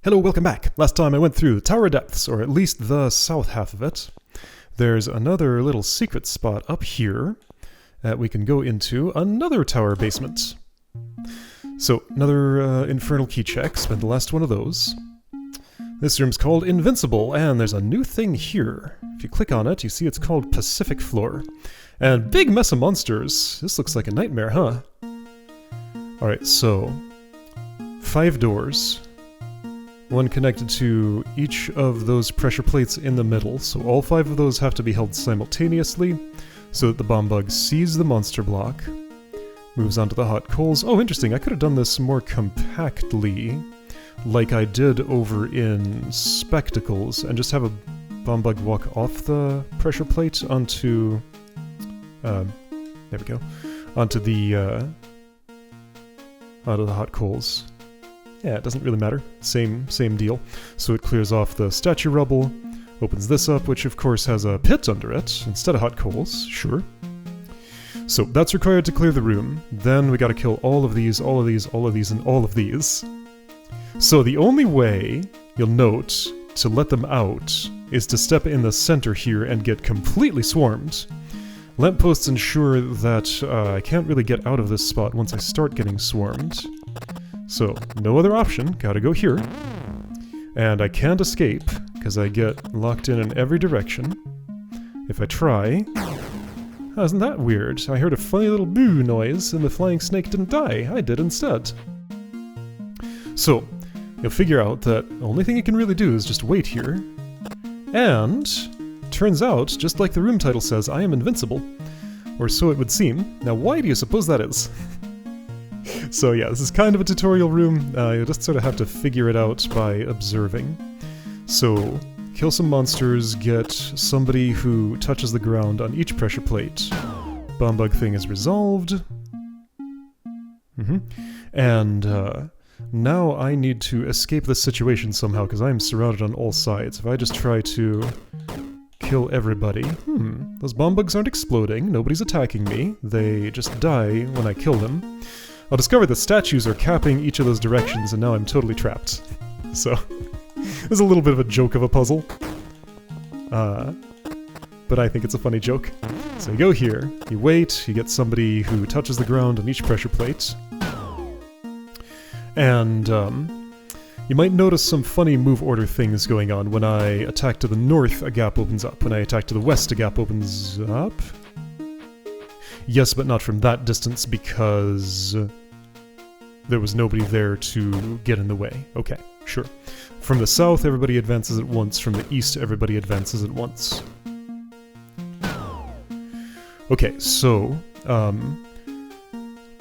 Hello, welcome back. Last time I went through Tower of Depths, or at least the south half of it. There's another little secret spot up here that we can go into, another tower basement. So, another infernal key check, spend the last one of those. This room's called Invincible, and there's a new thing here. If you click on it, you see it's called Pacific Floor. And big mess of monsters. This looks like a nightmare, huh? Alright, so 5 doors. One connected to each of those pressure plates in the middle, so all 5 of those have to be held simultaneously, so that the bomb bug sees the monster block, moves onto the hot coals. Oh, interesting, I could have done this more compactly, like I did over in Spectacles, and just have a bomb bug walk off the pressure plate onto... there we go. Onto the hot coals. Yeah, it doesn't really matter. Same deal. So it clears off the statue rubble, opens this up, which of course has a pit under it, instead of hot coals, sure. So that's required to clear the room. Then we gotta kill all of these, all of these, all of these, and all of these. So the only way, you'll note, to let them out is to step in the center here and get completely swarmed. Lampposts ensure that I can't really get out of this spot once I start getting swarmed. So, no other option, gotta go here. And I can't escape, because I get locked in every direction. If I try... Oh, isn't that weird? I heard a funny little boo noise, and the flying snake didn't die. I did instead. So, you'll figure out that the only thing you can really do is just wait here. And... turns out, just like the room title says, I am invincible. Or so it would seem. Now why do you suppose that is? So yeah, this is kind of a tutorial room. You'll just sort of have to figure it out by observing. So, kill some monsters, get somebody who touches the ground on each pressure plate. Bomb bug thing is resolved. And now I need to escape this situation somehow, because I'm surrounded on all sides. If I just try to kill everybody... those bomb bugs aren't exploding, nobody's attacking me, they just die when I kill them. I'll discover the statues are capping each of those directions, and now I'm totally trapped. So, it's a little bit of a joke of a puzzle. But I think it's a funny joke. So you go here, you wait, you get somebody who touches the ground on each pressure plate. And, you might notice some funny move order things going on. When I attack to the north, a gap opens up. When I attack to the west, a gap opens up. Yes, but not from that distance, because there was nobody there to get in the way. Okay, sure. From the south, everybody advances at once. From the east, everybody advances at once. Okay, so,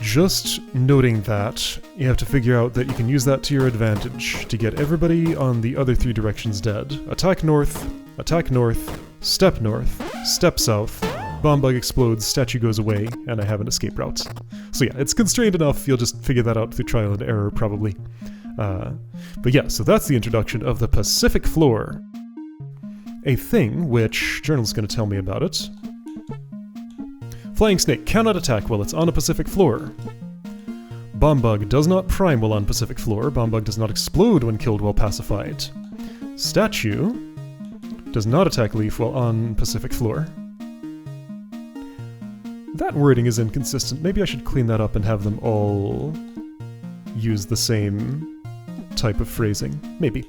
just noting that, you have to figure out that you can use that to your advantage to get everybody on the other 3 directions dead. Attack north, step south, bomb bug explodes, statue goes away, and I have an escape route. So yeah, it's constrained enough, you'll just figure that out through trial and error, probably. But yeah, so that's the introduction of the Pacific Floor. A thing which, Journal's gonna tell me about it. Flying snake cannot attack while it's on a Pacific Floor. Bomb bug does not prime while on Pacific Floor. Bomb bug does not explode when killed while pacified. Statue does not attack leaf while on Pacific Floor. That wording is inconsistent. Maybe I should clean that up and have them all use the same type of phrasing. Maybe.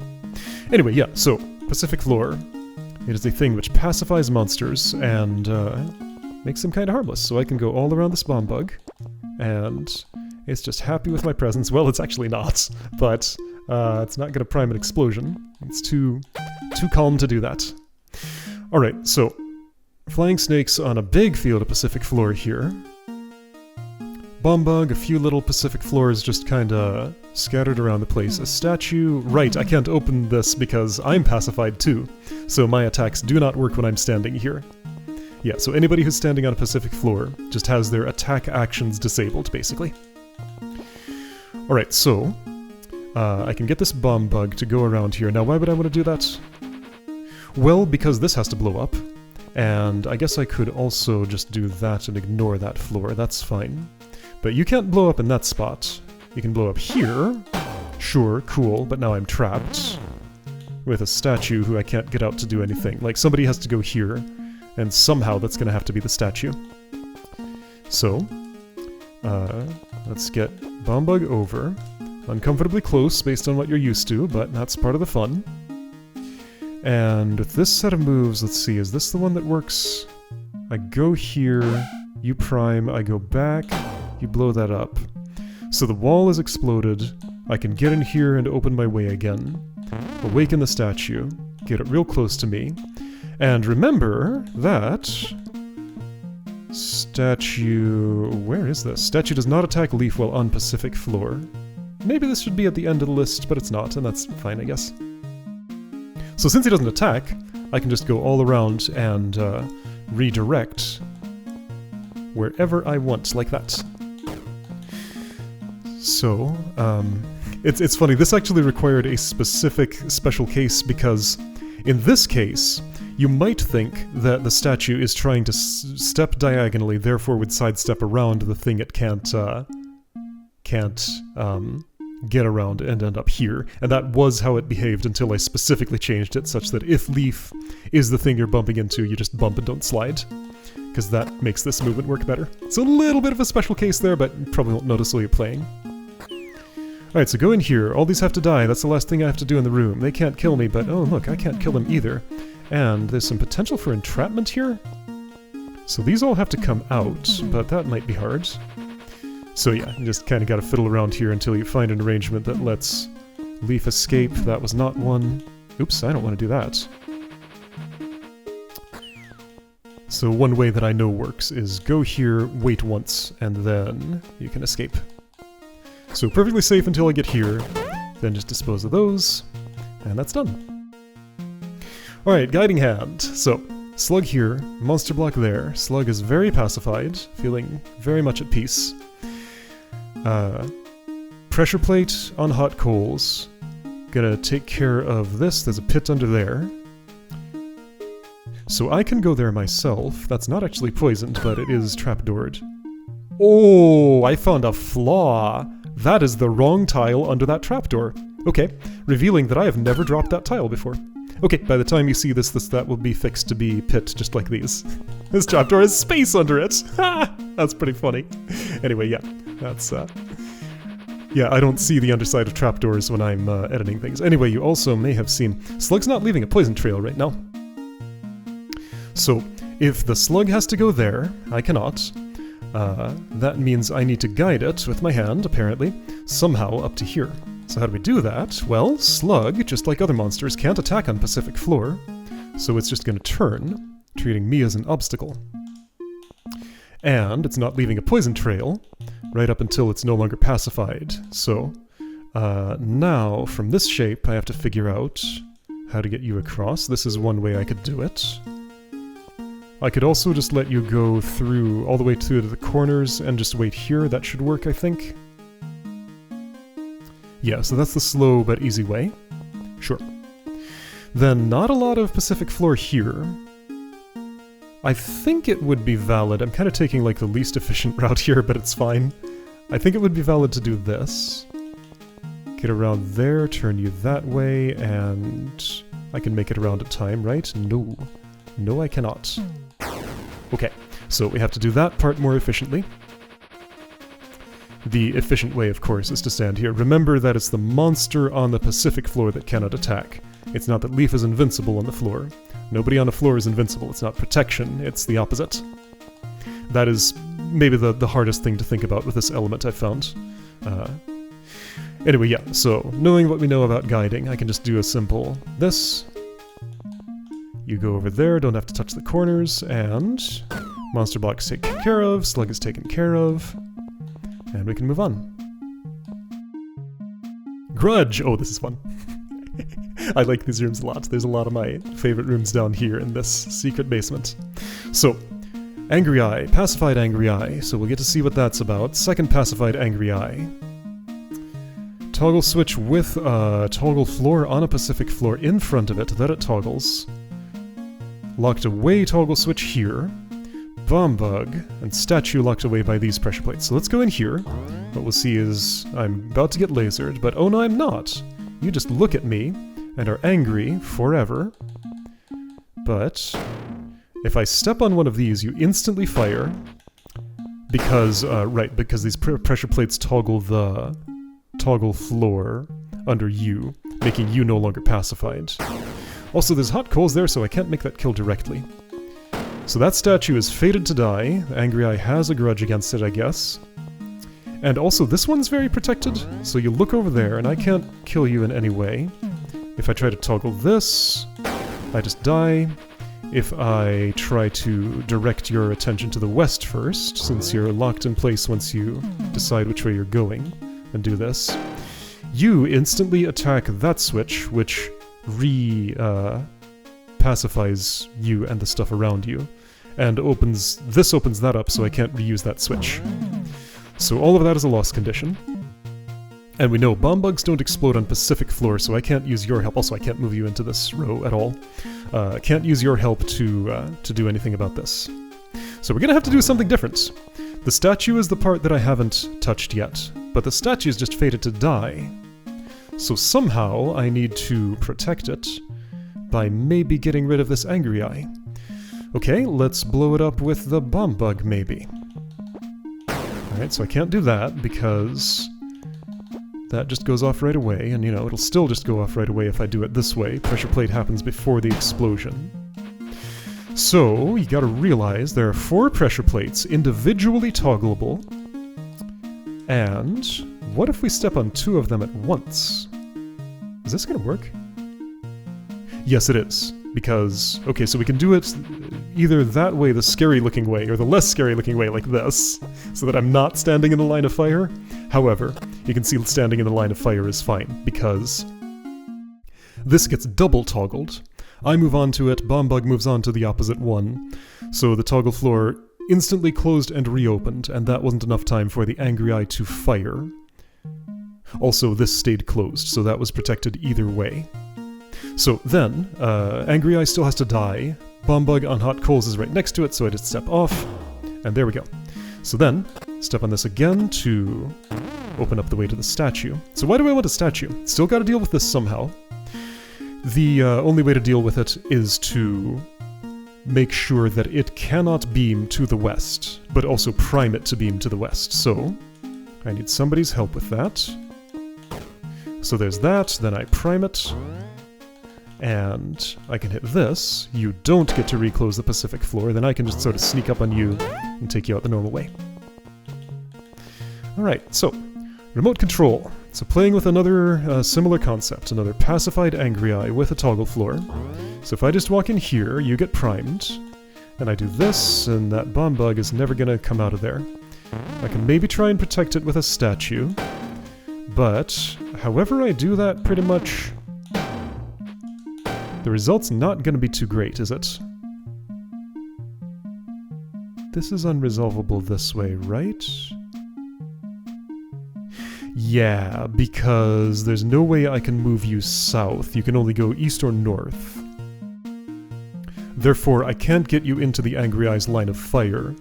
Anyway, yeah, so, Pacific Floor. It is a thing which pacifies monsters and makes them kind of harmless. So I can go all around this bomb bug, and it's just happy with my presence. Well, it's actually not, but it's not going to prime an explosion. It's too calm to do that. Alright, so... flying snakes on a big field of Pacific Floor here. Bomb bug, a few little Pacific Floors just kinda scattered around the place. A statue... right, I can't open this because I'm pacified too, so my attacks do not work when I'm standing here. Yeah, so anybody who's standing on a Pacific Floor just has their attack actions disabled, basically. Alright, so... I can get this bomb bug to go around here. Now, why would I want to do that? Well, because this has to blow up. And I guess I could also just do that and ignore that floor, that's fine. But you can't blow up in that spot. You can blow up here, Sure, cool, but now I'm trapped with a statue who I can't get out to do anything. Like, somebody has to go here, and somehow that's gonna have to be the statue. So, let's get Bombug over. Uncomfortably close based on what you're used to, but that's part of the fun. And with this set of moves, let's see, is this the one that works? I go here, you prime, I go back, you blow that up. So the wall is exploded, I can get in here and open my way again, awaken the statue, get it real close to me, and remember that statue... where is this? Statue does not attack Leaf while on Pacific floor. Maybe this should be at the end of the list, but it's not, and that's fine, I guess. So since he doesn't attack, I can just go all around and redirect wherever I want, like that. So, it's funny, this actually required a specific special case because in this case, you might think that the statue is trying to step diagonally, therefore would sidestep around the thing it can't get around and end up here. And that was how it behaved until I specifically changed it such that if Leaf is the thing you're bumping into, you just bump and don't slide. Because that makes this movement work better. So a little bit of a special case there, but you probably won't notice while you're playing. Alright, so go in here. All these have to die. That's the last thing I have to do in the room. They can't kill me, but oh look, I can't kill them either. And there's some potential for entrapment here. So these all have to come out, but that might be hard. So yeah, you just kind of gotta fiddle around here until you find an arrangement that lets Leaf escape. That was not one. Oops, I don't want to do that. So one way that I know works is go here, wait once, and then you can escape. So perfectly safe until I get here, then just dispose of those, and that's done. Alright, Guiding Hand. So, Slug here, Monster Block there. Slug is very pacified, feeling very much at peace. Pressure Plate on Hot Coals. Gonna take care of this, there's a pit under there. So I can go there myself. That's not actually poisoned, but it is trapdoored. Oh, I found a flaw! That is the wrong tile under that trapdoor. Okay, revealing that I have never dropped that tile before. Okay, by the time you see this that will be fixed to be pit just like these. This trapdoor has space under it! Ha! That's pretty funny. Anyway, yeah, that's, yeah, I don't see the underside of trapdoors when I'm editing things. Anyway, you also may have seen Slug's not leaving a poison trail right now. So, if the Slug has to go there, I cannot. That means I need to guide it with my hand, apparently, somehow up to here. So how do we do that? Well, Slug, just like other monsters, can't attack on Pacific floor, so it's just going to turn, treating me as an obstacle. And it's not leaving a poison trail, right up until it's no longer pacified. So, now, from this shape, I have to figure out how to get you across. This is one way I could do it. I could also just let you go through, all the way through to the corners and just wait here. That should work, I think. Yeah, so that's the slow but easy way. Sure. Then not a lot of Pacific floor here. I think it would be valid. I'm kind of taking like the least efficient route here, but it's fine. I think it would be valid to do this. Get around there, turn you that way, and I can make it around at time, right? No. No, I cannot. Okay, so we have to do that part more efficiently. The efficient way, of course, is to stand here. Remember that it's the monster on the Pacific floor that cannot attack. It's not that Leaf is invincible on the floor. Nobody on the floor is invincible. It's not protection, it's the opposite. That is maybe the hardest thing to think about with this element I've found. Anyway, yeah, so knowing what we know about guiding, I can just do a simple this. You go over there, don't have to touch the corners, and Monster Block's taken care of, Slug is taken care of, and we can move on. Grudge! Oh, this is fun. I like these rooms a lot. There's a lot of my favorite rooms down here in this secret basement. So, Angry Eye, Pacified Angry Eye, so we'll get to see what that's about. Second Pacified Angry Eye. Toggle switch with a toggle floor on a Pacific floor in front of it, that it toggles. Locked away toggle switch here. bomb bug, and statue locked away by these pressure plates. So let's go in here. What we'll see is I'm about to get lasered, but oh no, I'm not. You just look at me and are angry forever. But if I step on one of these, you instantly fire. Because, because these pressure plates toggle the toggle floor under you, making you no longer pacified. Also, there's hot coals there, so I can't make that kill directly. So that statue is fated to die. Angry Eye has a grudge against it, I guess. And also, this one's very protected, so you look over there, and I can't kill you in any way. If I try to toggle this, I just die. If I try to direct your attention to the west first, since you're locked in place once you decide which way you're going, and do this, you instantly attack that switch, which pacifies you and the stuff around you, and opens that up, so I can't reuse that switch. So all of that is a lost condition. And we know bomb bugs don't explode on Pacific floor, so I can't use your help. Also, I can't move you into this row at all. Can't use your help to do anything about this. So we're gonna have to do something different. The statue is the part that I haven't touched yet, but the statue is just fated to die. So somehow I need to protect it by maybe getting rid of this Angry Eye. Okay, let's blow it up with the bomb bug, maybe. Alright, so I can't do that because that just goes off right away, and you know, it'll still just go off right away if I do it this way. Pressure plate happens before the explosion. So, you gotta realize there are 4 pressure plates, individually toggleable. And what if we step on 2 of them at once? Is this gonna work? Yes, it is. Because, okay, so we can do it either that way, the scary-looking way, or the less scary-looking way, like this, so that I'm not standing in the line of fire. However, you can see standing in the line of fire is fine, because this gets double toggled. I move on to it, bomb bug moves on to the opposite one, so the toggle floor instantly closed and reopened, and that wasn't enough time for the Angry Eye to fire. Also, this stayed closed, so that was protected either way. So then, Angry Eye still has to die. Bomb bug on hot coals is right next to it, so I just step off, and there we go. So then, step on this again to open up the way to the statue. So why do I want a statue? Still gotta deal with this somehow. The only way to deal with it is to make sure that it cannot beam to the west, but also prime it to beam to the west. So, I need somebody's help with that. So there's that, then I prime it. And I can hit this. You don't get to reclose the Pacific floor, then I can just sort of sneak up on you and take you out the normal way. Alright, so, remote control. So playing with another similar concept, another pacified Angry Eye with a toggle floor. So if I just walk in here, you get primed, and I do this, and that bomb bug is never gonna come out of there. I can maybe try and protect it with a statue, but however I do that, pretty much the result's not going to be too great, is it? This is unresolvable this way, right? Yeah, because there's no way I can move you south. You can only go east or north. Therefore, I can't get you into the Angry Eye's line of fire.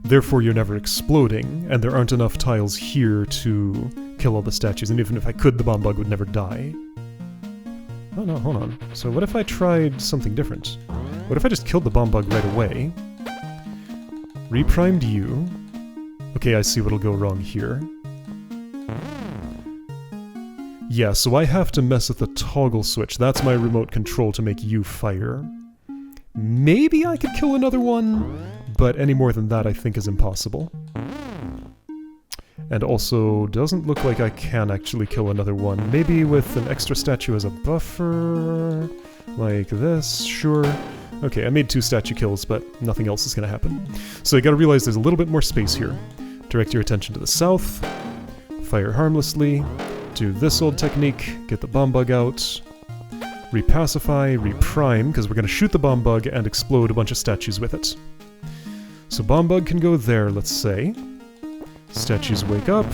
Therefore, you're never exploding, and there aren't enough tiles here to kill all the statues, and even if I could, the bomb bug would never die. Oh no, hold on. So what if I tried something different? What if I just killed the bomb bug right away? Reprimed you. Okay, I see what'll go wrong here. Yeah, so I have to mess with the toggle switch. That's my remote control to make you fire. Maybe I could kill another one, but any more than that I think is impossible. And also, doesn't look like I can actually kill another one. Maybe with an extra statue as a buffer, like this, sure. Okay, I made 2 statue kills, but nothing else is gonna happen. So you gotta realize there's a little bit more space here. Direct your attention to the south, fire harmlessly, do this old technique, get the bomb bug out, repacify, reprime, because we're gonna shoot the bomb bug and explode a bunch of statues with it. So bomb bug can go there, let's say. Statues wake up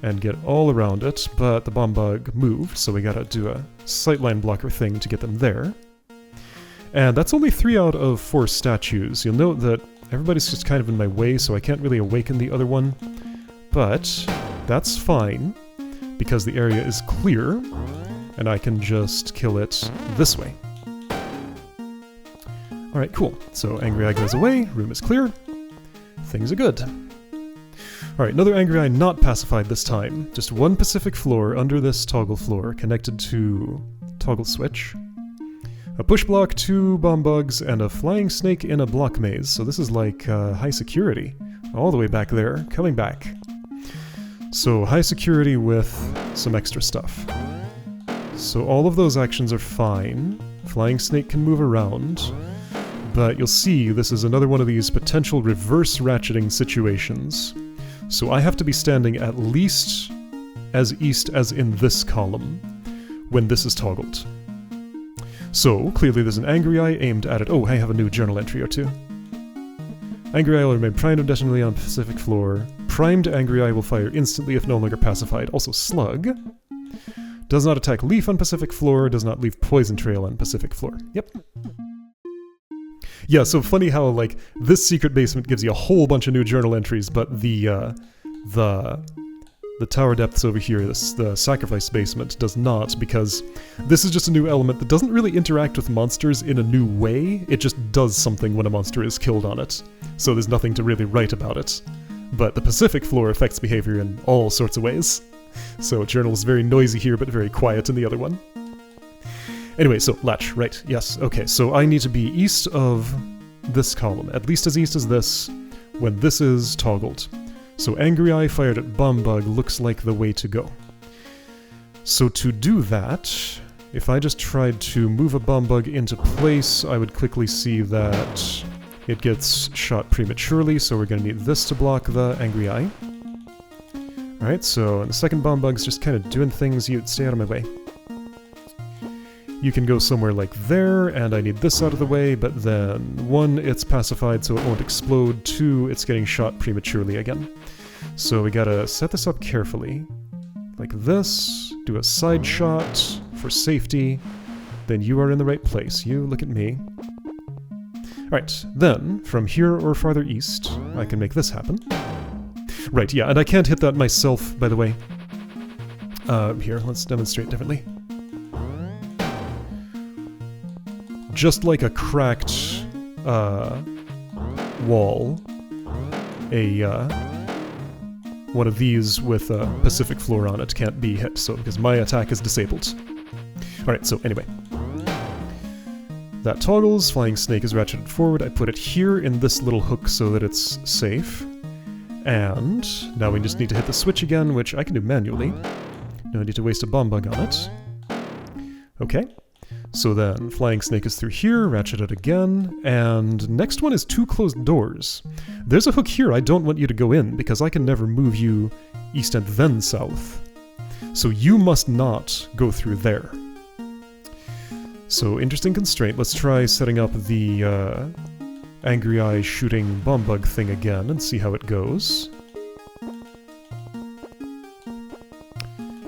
and get all around it, but the bomb bug moved, so we gotta do a sightline blocker thing to get them there. And that's only 3 out of 4 statues. You'll note that Everybody's just kind of in my way, so I can't really awaken the other one. But that's fine, because the area is clear, and I can just kill it this way. Alright, cool. So Angry Eye goes away, room is clear, things are good. Alright, another Angry Eye not pacified this time. Just one Pacific floor under this toggle floor, connected to toggle switch. A push block, 2 bomb bugs, and a flying snake in a block maze. So this is like high security. All the way back there, coming back. So high security with some extra stuff. So all of those actions are fine. Flying snake can move around. But you'll see this is another one of these potential reverse ratcheting situations. So I have to be standing at least as east as in this column when this is toggled. So, clearly there's an Angry Eye aimed at it. Oh, I have a new journal entry or two. Angry Eye will remain primed indefinitely on Pacific floor. Primed Angry Eye will fire instantly if no longer pacified. Also Slug. Does not attack Leaf on Pacific floor, does not leave Poison Trail on Pacific floor. Yep. Yeah, so funny how, like, this secret basement gives you a whole bunch of new journal entries, but the tower depths over here, the sacrifice basement, does not, because this is just a new element that doesn't really interact with monsters in a new way, it just does something when a monster is killed on it. So there's nothing to really write about it. But the Pacific floor affects behavior in all sorts of ways. So journal is very noisy here, but very quiet in the other one. Anyway, so latch, right, yes, okay, so I need to be east of this column, at least as east as this, when this is toggled. So Angry Eye fired at Bomb Bug looks like the way to go. So to do that, if I just tried to move a Bomb Bug into place, I would quickly see that it gets shot prematurely, so we're going to need this to block the Angry Eye. Alright, so the second Bomb Bug's just kind of doing things, you stay out of my way. You can go somewhere like there, and I need this out of the way, but then 1, it's pacified so it won't explode, 2, it's getting shot prematurely again. So we gotta set this up carefully. Like this, do a side shot for safety, then you are in the right place. You look at me. Alright, then, from here or farther east, I can make this happen. Right, yeah, and I can't hit that myself, by the way. Here, let's demonstrate differently. Just like a cracked wall, one of these with a Pacific floor on it can't be hit, so because my attack is disabled. Alright, so anyway. That toggles, Flying Snake is ratcheted forward, I put it here in this little hook so that it's safe. And now we just need to hit the switch again, which I can do manually. No need to waste a bomb bug on it. Okay. So then, Flying Snake is through here, ratchet it again, and next one is 2 closed doors. There's a hook here I don't want you to go in, because I can never move you east and then south. So you must not go through there. So, interesting constraint. Let's try setting up the Angry Eye shooting bomb bug thing again and see how it goes.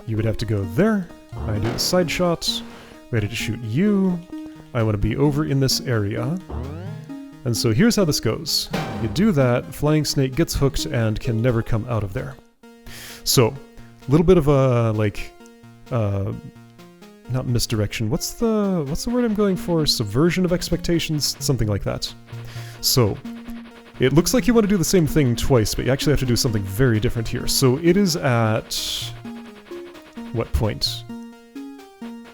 You would have to go there. I do the side shot. Ready to shoot you. I want to be over in this area. And so here's how this goes. You do that, Flying Snake gets hooked and can never come out of there. So, a little bit of a, like, not misdirection. What's the word I'm going for? Subversion of expectations? Something like that. So, it looks like you want to do the same thing twice, but you actually have to do something very different here. So it is at... what point?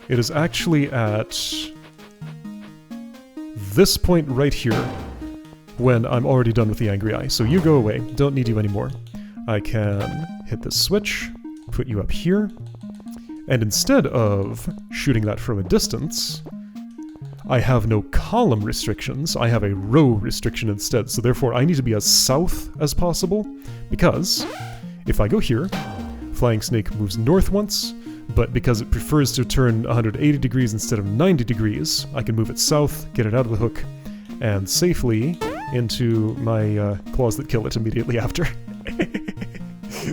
It is actually at this point right here when I'm already done with the Angry Eye. So you go away, don't need you anymore. I can hit this switch, put you up here, and instead of shooting that from a distance, I have no column restrictions, I have a row restriction instead, so therefore I need to be as south as possible, because if I go here, Flying Snake moves north once, but because it prefers to turn 180 degrees instead of 90 degrees, I can move it south, get it out of the hook, and safely into my claws that kill it immediately after.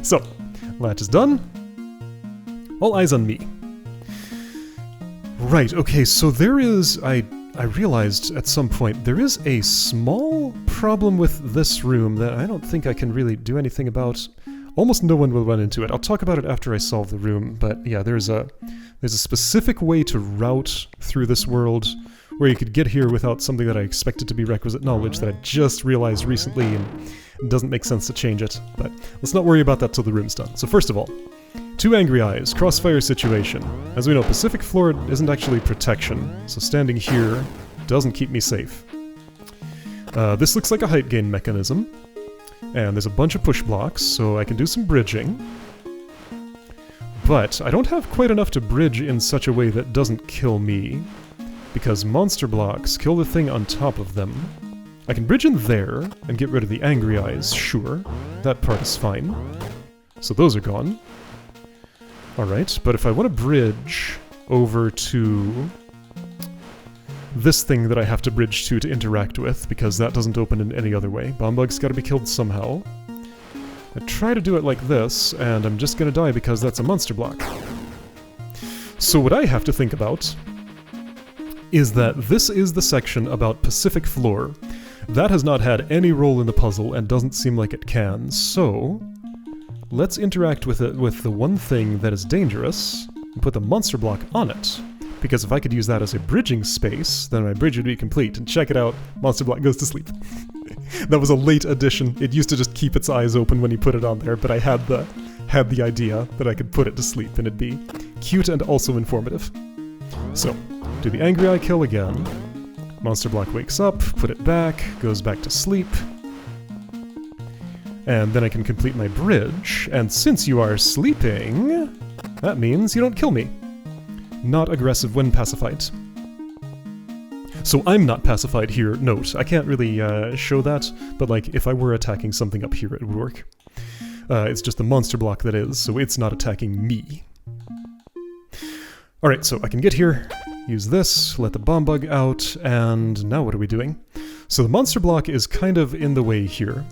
So, latch is done. All eyes on me. Right, okay, so there is, I realized at some point, there is a small problem with this room that I don't think I can really do anything about. Almost no one will run into it. I'll talk about it after I solve the room, but yeah, there's a specific way to route through this world where you could get here without something that I expected to be requisite knowledge that I just realized recently, and it doesn't make sense to change it, but let's not worry about that till the room's done. So first of all, 2 angry eyes, crossfire situation. As we know, Pacific floor isn't actually protection, so standing here doesn't keep me safe. This looks like a height gain mechanism. And there's a bunch of push blocks, so I can do some bridging. But I don't have quite enough to bridge in such a way that doesn't kill me, because monster blocks kill the thing on top of them. I can bridge in there and get rid of the angry eyes, sure. That part is fine. So those are gone. Alright, but if I want to bridge over to this thing that I have to bridge to interact with, because that doesn't open in any other way. Bombug's gotta be killed somehow. I try to do it like this, and I'm just gonna die because that's a monster block. So what I have to think about is that this is the section about Pacific Floor. That has not had any role in the puzzle and doesn't seem like it can, so let's interact with it with the one thing that is dangerous and put the monster block on it. Because if I could use that as a bridging space, then my bridge would be complete. And check it out, monster block goes to sleep. That was a late addition. It used to just keep its eyes open when you put it on there, but I had the idea that I could put it to sleep and it'd be cute and also informative. So, do the angry eye kill again. Monster block wakes up, put it back, goes back to sleep. And then I can complete my bridge, and since you are sleeping, that means you don't kill me. Not aggressive when pacified. So I'm not pacified here, note. I can't really show that, but like, if I were attacking something up here, it would work. It's just the monster block that is, so it's not attacking me. Alright, so I can get here, use this, let the bomb bug out, and now what are we doing? So the monster block is kind of in the way here.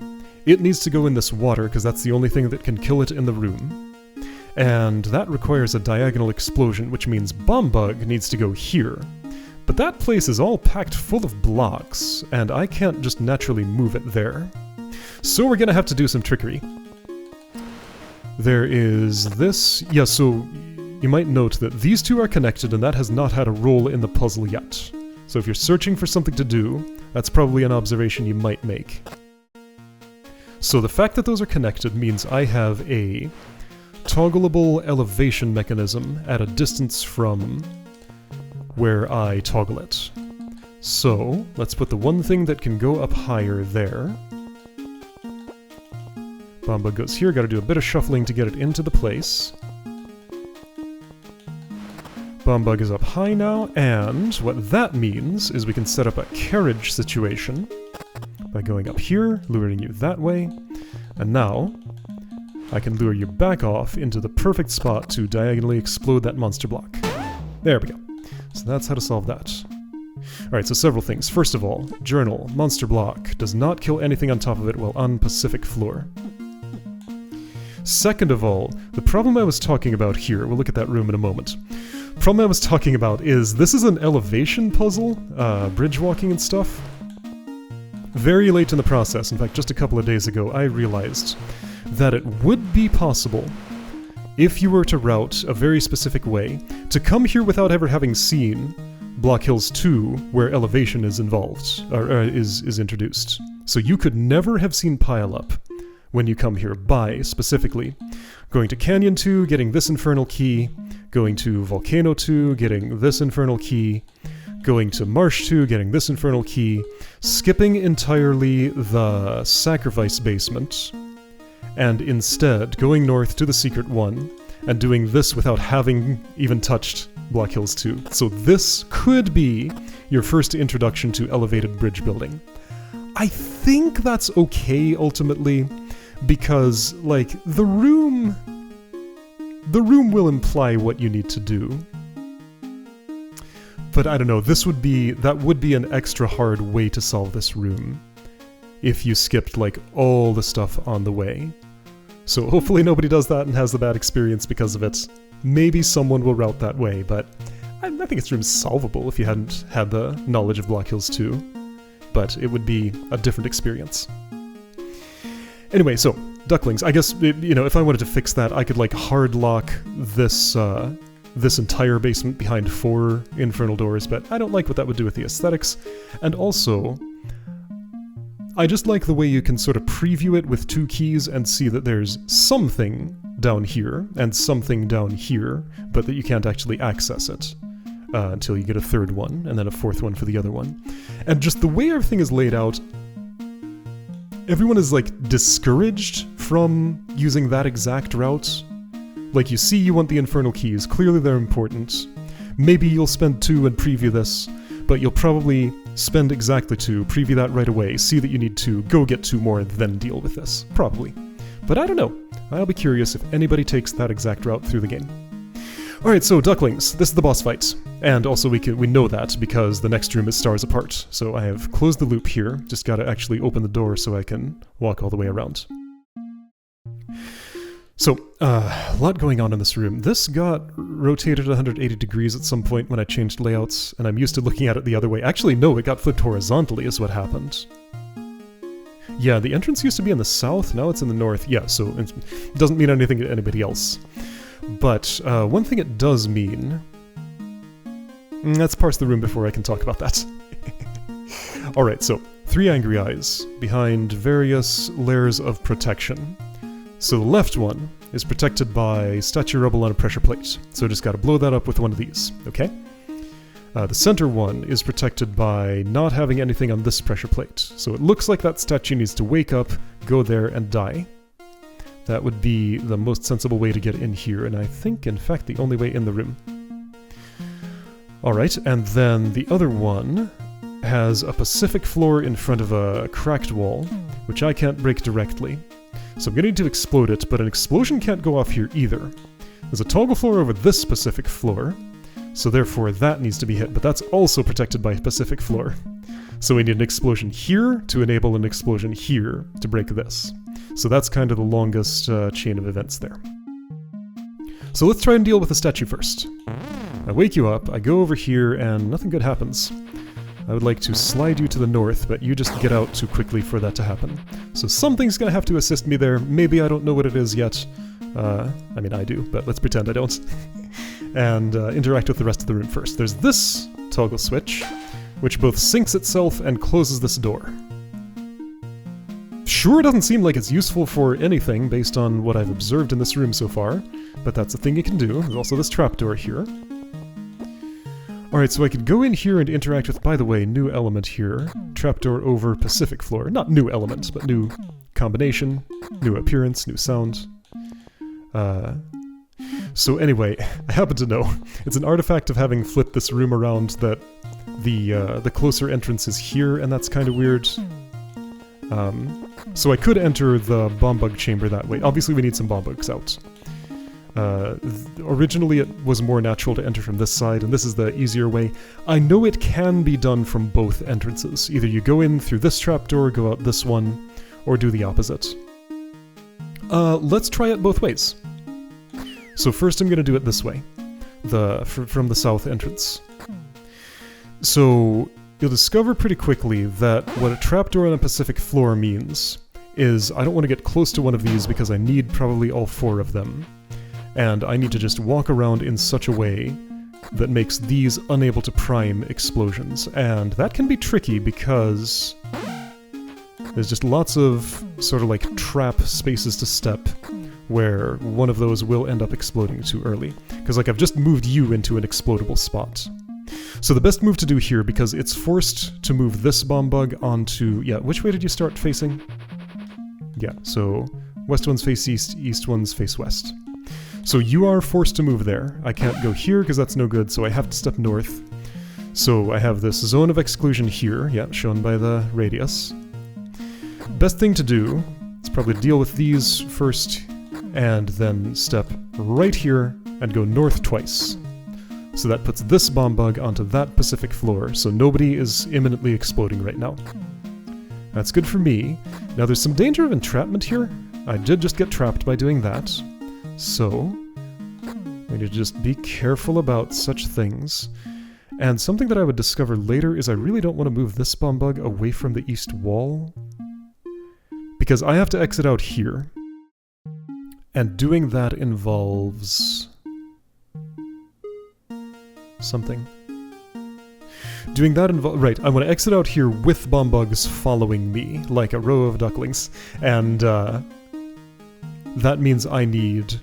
It needs to go in this water, because that's the only thing that can kill it in the room. And that requires a diagonal explosion, which means bomb bug needs to go here. But that place is all packed full of blocks, and I can't just naturally move it there. So we're gonna have to do some trickery. There is this... yeah, so you might note that these two are connected, and that has not had a role in the puzzle yet. So if you're searching for something to do, that's probably an observation you might make. So the fact that those are connected means I have a toggleable elevation mechanism at a distance from where I toggle it. So, let's put the one thing that can go up higher there. Bomba goes here, gotta do a bit of shuffling to get it into the place. Bombug is up high now, and what that means is we can set up a carriage situation by going up here, luring you that way, and now I can lure you back off into the perfect spot to diagonally explode that monster block. There we go. So that's how to solve that. Alright, so several things. First of all, journal, monster block, does not kill anything on top of it while on Pacific floor. Second of all, the problem I was talking about here, we'll look at that room in a moment. Problem I was talking about is, this is an elevation puzzle, bridge walking and stuff. Very late in the process, in fact just a couple of days ago, I realized that it would be possible, if you were to route a very specific way, to come here without ever having seen Block Hills 2, where elevation is involved, or is introduced. So you could never have seen Pile Up when you come here by, specifically, going to Canyon 2, getting this infernal key, going to Volcano 2, getting this infernal key, going to Marsh 2, getting this infernal key, skipping entirely the Sacrifice basement, and instead going north to the secret one, and doing this without having even touched Block Hills 2. So this could be your first introduction to elevated bridge building. I think that's okay, ultimately, because, like, the room will imply what you need to do. But I don't know, that would be an extra hard way to solve this room, if you skipped, like, all the stuff on the way. So hopefully nobody does that and has the bad experience because of it. Maybe someone will route that way, but I think this room's solvable if you hadn't had the knowledge of Block Hills 2. but it would be a different experience. Anyway, so, ducklings. I guess, you know, if I wanted to fix that, I could, like, hard lock this, this entire basement behind 4 infernal doors, but I don't like what that would do with the aesthetics. And also, I just like the way you can sort of preview it with 2 keys and see that there's something down here and something down here, but that you can't actually access it until you get a 3rd one, and then a 4th one for the other one. And just the way everything is laid out, everyone is, like, discouraged from using that exact route. Like, you see you want the infernal keys, clearly they're important. Maybe you'll spend 2 and preview this, but you'll probably spend exactly 2, preview that right away, see that you need 2, go get 2 more, and then deal with this. Probably. But I don't know. I'll be curious if anybody takes that exact route through the game. Alright, so ducklings, this is the boss fight. And also we know that because the next room is stars apart. So I have closed the loop here, just gotta actually open the door so I can walk all the way around. So, a lot going on in this room. This got rotated 180 degrees at some point when I changed layouts, and I'm used to looking at it the other way. Actually, no, it got flipped horizontally is what happened. Yeah, the entrance used to be in the south, now it's in the north. Yeah, so it doesn't mean anything to anybody else. But one thing it does mean... Let's parse the room before I can talk about that. Alright, so 3 angry eyes behind various layers of protection. So the left one is protected by statue rubble on a pressure plate, so just gotta blow that up with one of these, okay? The center one is protected by not having anything on this pressure plate, so it looks like that statue needs to wake up, go there, and die. That would be the most sensible way to get in here, and I think, in fact, the only way in the room. Alright, and then the other one has a Pacific floor in front of a cracked wall, which I can't break directly. So I'm going to need to explode it, but an explosion can't go off here either. There's a toggle floor over this Pacific floor, so therefore that needs to be hit, but that's also protected by Pacific floor. So we need an explosion here to enable an explosion here to break this. So that's kind of the longest chain of events there. So let's try and deal with the statue first. I wake you up, I go over here, and nothing good happens. I would like to slide you to the north, but you just get out too quickly for that to happen. So something's gonna have to assist me there. Maybe I don't know what it is yet. I mean, I do, but let's pretend I don't. And interact with the rest of the room first. There's this toggle switch, which both syncs itself and closes this door. Sure, it doesn't seem like it's useful for anything based on what I've observed in this room so far, but that's a thing you can do. There's also this trapdoor here. Alright, so I could go in here and interact with, by the way, new element here. Trapdoor over Pacific floor. Not new element, but new combination, new appearance, new sound. So anyway, I happen to know. It's an artifact of having flipped this room around that the closer entrance is here, and that's kind of weird. So I could enter the bomb bug chamber that way. Obviously we need some bomb bugs out. Originally it was more natural to enter from this side, and this is the easier way. I know it can be done from both entrances. Either you go in through this trapdoor, go out this one, or do the opposite. Let's try it both ways. So first I'm going to do it this way, from the south entrance. So you'll discover pretty quickly that what a trapdoor on a Pacific floor means is I don't want to get close to one of these because I need probably all 4 of them. And I need to just walk around in such a way that makes these unable to prime explosions. And that can be tricky because there's just lots of sort of like trap spaces to step where one of those will end up exploding too early. Because like I've just moved you into an explodable spot. So the best move to do here, because it's forced to move this bomb bug onto... Yeah, which way did you start facing? Yeah, so west ones face east, east ones face west. So you are forced to move there. I can't go here because that's no good, so I have to step north. So I have this zone of exclusion here, yeah, shown by the radius. Best thing to do is probably deal with these first, and then step right here and go north twice. So that puts this bomb bug onto that Pacific floor, so nobody is imminently exploding right now. That's good for me. Now there's some danger of entrapment here. I did just get trapped by doing that. So, we need to just be careful about such things. And something that I would discover later is I really don't want to move this bomb bug away from the east wall, because I have to exit out here, and doing that involves something. Doing that right, I want to exit out here with bomb bugs following me, like a row of ducklings, and that means I need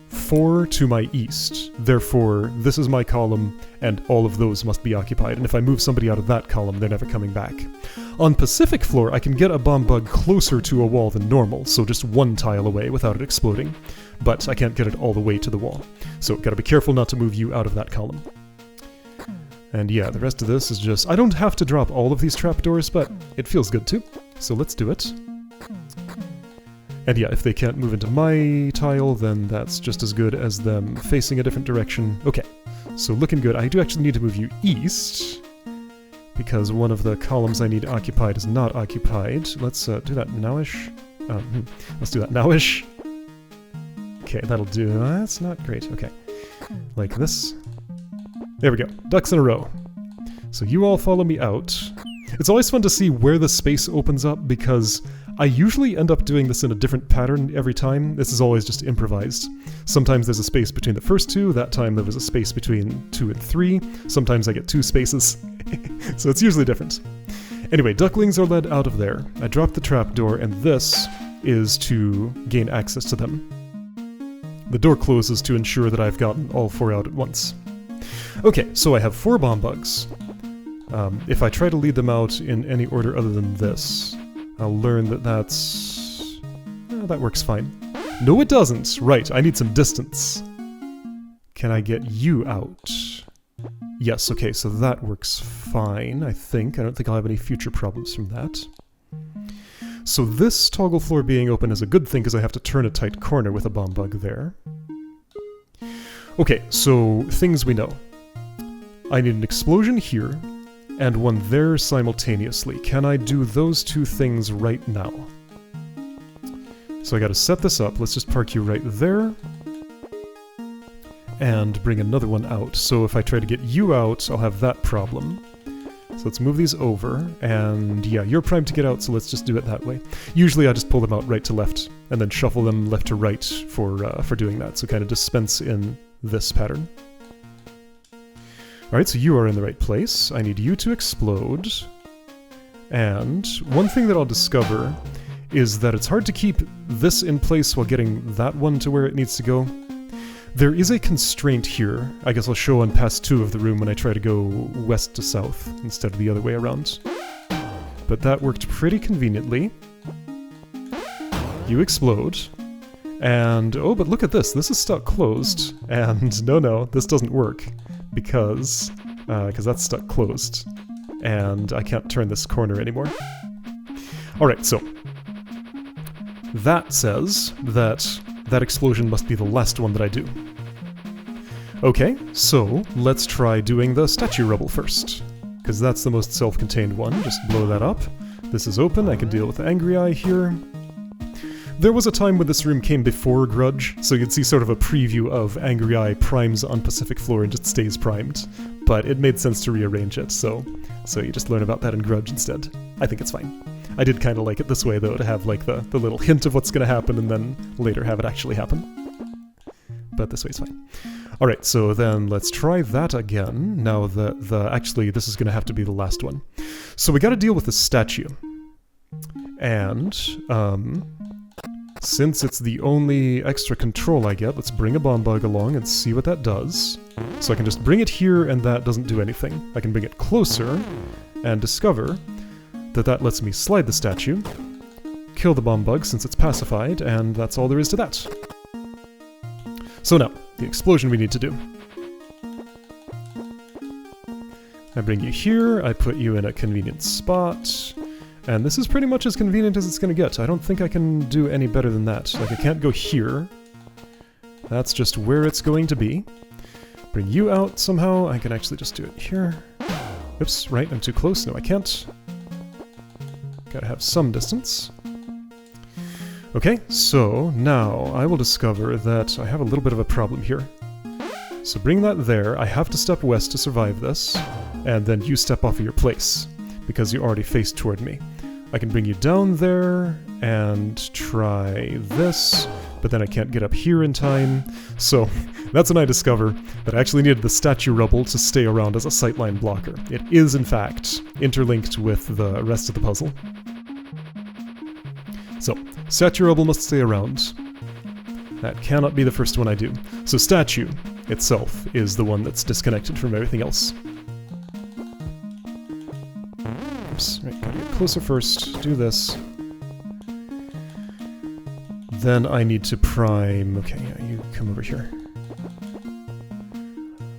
4 to my east. Therefore, this is my column, and all of those must be occupied, and if I move somebody out of that column, they're never coming back. On Pacific floor, I can get a bomb bug closer to a wall than normal, so just 1 tile away without it exploding, but I can't get it all the way to the wall. So gotta be careful not to move you out of that column. And yeah, the rest of this is just... I don't have to drop all of these trapdoors, but it feels good too. So let's do it. And yeah, if they can't move into my tile, then that's just as good as them facing a different direction. Okay, so looking good. I do actually need to move you east, because one of the columns I need occupied is not occupied. Let's do that nowish. Let's do that nowish. Okay, that'll do. That's not great. Okay, like this. There we go. Ducks in a row. So you all follow me out. It's always fun to see where the space opens up, because I usually end up doing this in a different pattern every time. This is always just improvised. Sometimes there's a space between the first 2, that time there was a space between 2 and 3, sometimes I get 2 spaces, so it's usually different. Anyway, ducklings are led out of there. I drop the trapdoor, and this is to gain access to them. The door closes to ensure that I've gotten all 4 out at once. Okay, so I have 4 bomb bugs. If I try to lead them out in any order other than this, I'll learn that that's... that works fine. No, it doesn't! Right, I need some distance. Can I get you out? Yes, okay, so that works fine, I think. I don't think I'll have any future problems from that. So this toggle floor being open is a good thing, because I have to turn a tight corner with a bomb bug there. Okay, so things we know. I need an explosion here, and one there simultaneously. Can I do those 2 things right now? So I gotta set this up. Let's just park you right there. And bring another one out. So if I try to get you out, I'll have that problem. So let's move these over, and yeah, you're primed to get out, so let's just do it that way. Usually I just pull them out right to left, and then shuffle them left to right for doing that, so kind of dispense in this pattern. Alright, so you are in the right place. I need you to explode. And one thing that I'll discover is that it's hard to keep this in place while getting that one to where it needs to go. There is a constraint here. I guess I'll show on pass 2 of the room when I try to go west to south instead of the other way around. But that worked pretty conveniently. You explode. And, oh, but look at this. This is stuck closed. And no, this doesn't work. Because that's stuck closed. And I can't turn this corner anymore. Alright, so that says that that explosion must be the last one that I do. Okay, so let's try doing the statue rubble first, because that's the most self-contained one. Just blow that up. This is open, I can deal with the Angry Eye here. There was a time when this room came before Grudge, so you'd see sort of a preview of Angry Eye primes on Pacific floor and just stays primed. But it made sense to rearrange it, so you just learn about that in Grudge instead. I think it's fine. I did kind of like it this way, though, to have like the little hint of what's going to happen and then later have it actually happen. But this way is fine. Alright, so then let's try that again. Now actually this is going to have to be the last one. So we got to deal with the statue. And since it's the only extra control I get, let's bring a bomb bug along and see what that does. So I can just bring it here and that doesn't do anything. I can bring it closer and discover that lets me slide the statue, kill the bomb bug since it's pacified, and that's all there is to that. So now, the explosion we need to do. I bring you here, I put you in a convenient spot, and this is pretty much as convenient as it's going to get. I don't think I can do any better than that. Like, I can't go here. That's just where it's going to be. Bring you out somehow. I can actually just do it here. Oops, right, I'm too close. No, I can't. Gotta have some distance. Okay, so now I will discover that I have a little bit of a problem here. So bring that there. I have to step west to survive this, and then you step off of your place, because you already faced toward me. I can bring you down there, and try this, but then I can't get up here in time. So that's when I discover that I actually needed the statue rubble to stay around as a sightline blocker. It is, in fact, interlinked with the rest of the puzzle. So, statue rubble must stay around. That cannot be the first one I do. So statue itself is the one that's disconnected from everything else. Oops, right, gotta get closer first, do this. Then I need to prime... Okay, yeah, you come over here.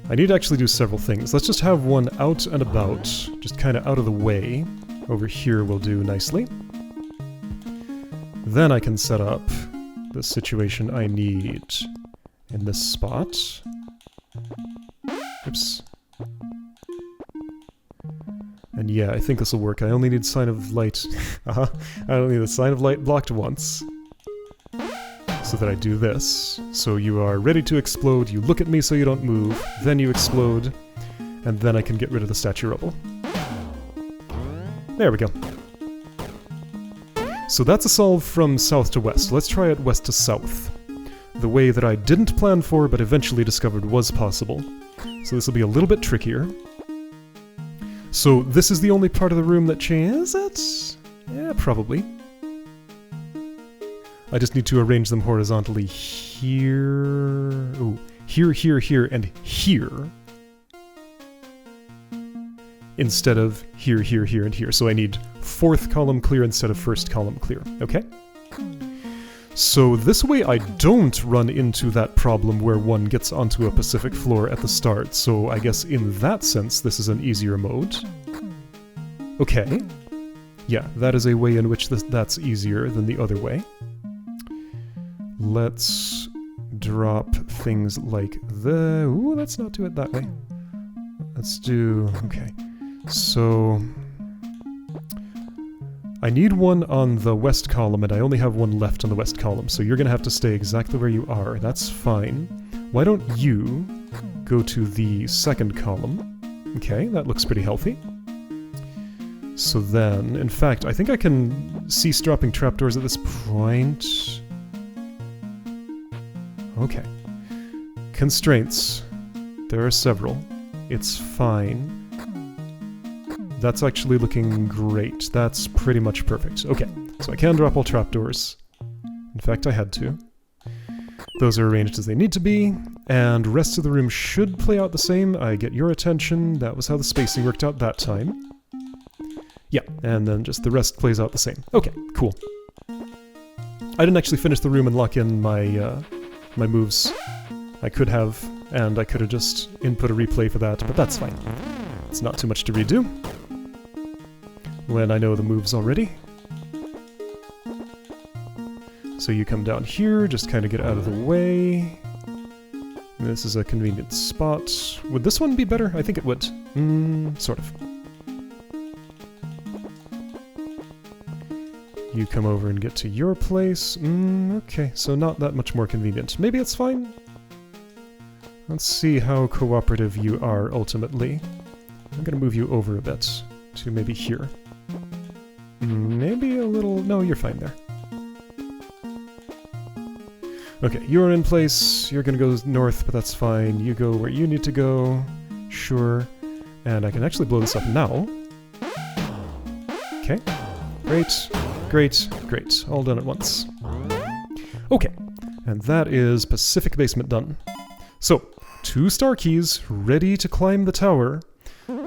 I need to actually do several things. Let's just have one out and about, just kind of out of the way. Over here will do nicely. Then I can set up the situation I need in this spot. Oops. And yeah, I think this will work. I only need sign of light. I only need the sign of light blocked once. So that I do this. So you are ready to explode, you look at me so you don't move, then you explode, and then I can get rid of the statue rubble. There we go. So that's a solve from south to west. Let's try it west to south. The way that I didn't plan for, but eventually discovered was possible. So this will be a little bit trickier. So this is the only part of the room that changes it? Yeah, probably. I just need to arrange them horizontally here... Ooh, here, here, here, and here. Instead of here, here, here, and here. So I need fourth column clear instead of first column clear. Okay? So this way I don't run into that problem where one gets onto a Pacific floor at the start. So I guess in that sense this is an easier mode. Okay. Yeah, that is a way in which that's easier than the other way. Let's drop things like the... Ooh, let's not do it that way. Let's do... Okay. So... I need one on the west column, and I only have one left on the west column, so you're gonna have to stay exactly where you are. That's fine. Why don't you go to the second column? Okay, that looks pretty healthy. So then, in fact, I think I can cease dropping trapdoors at this point. Okay. Constraints. There are several. It's fine. That's actually looking great. That's pretty much perfect. Okay, so I can drop all trapdoors. In fact, I had to. Those are arranged as they need to be, and rest of the room should play out the same. I get your attention. That was how the spacing worked out that time. Yeah, and then just the rest plays out the same. Okay, cool. I didn't actually finish the room and lock in my my moves. I could have, and I could have just input a replay for that, but that's fine. It's not too much to redo when I know the moves already. So you come down here, just kind of get out of the way. This is a convenient spot. Would this one be better? I think it would. Sort of. You come over and get to your place. Okay, so not that much more convenient. Maybe it's fine? Let's see how cooperative you are ultimately. I'm gonna move you over a bit to maybe here. Maybe a little... No, you're fine there. Okay, you're in place. You're gonna go north, but that's fine. You go where you need to go. Sure. And I can actually blow this up now. Okay. Great. Great. Great. All done at once. Okay. And that is Pacific Basement done. So, 2 star keys ready to climb the tower.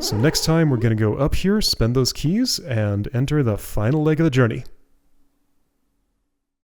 So next time we're going to go up here, spend those keys, and enter the final leg of the journey.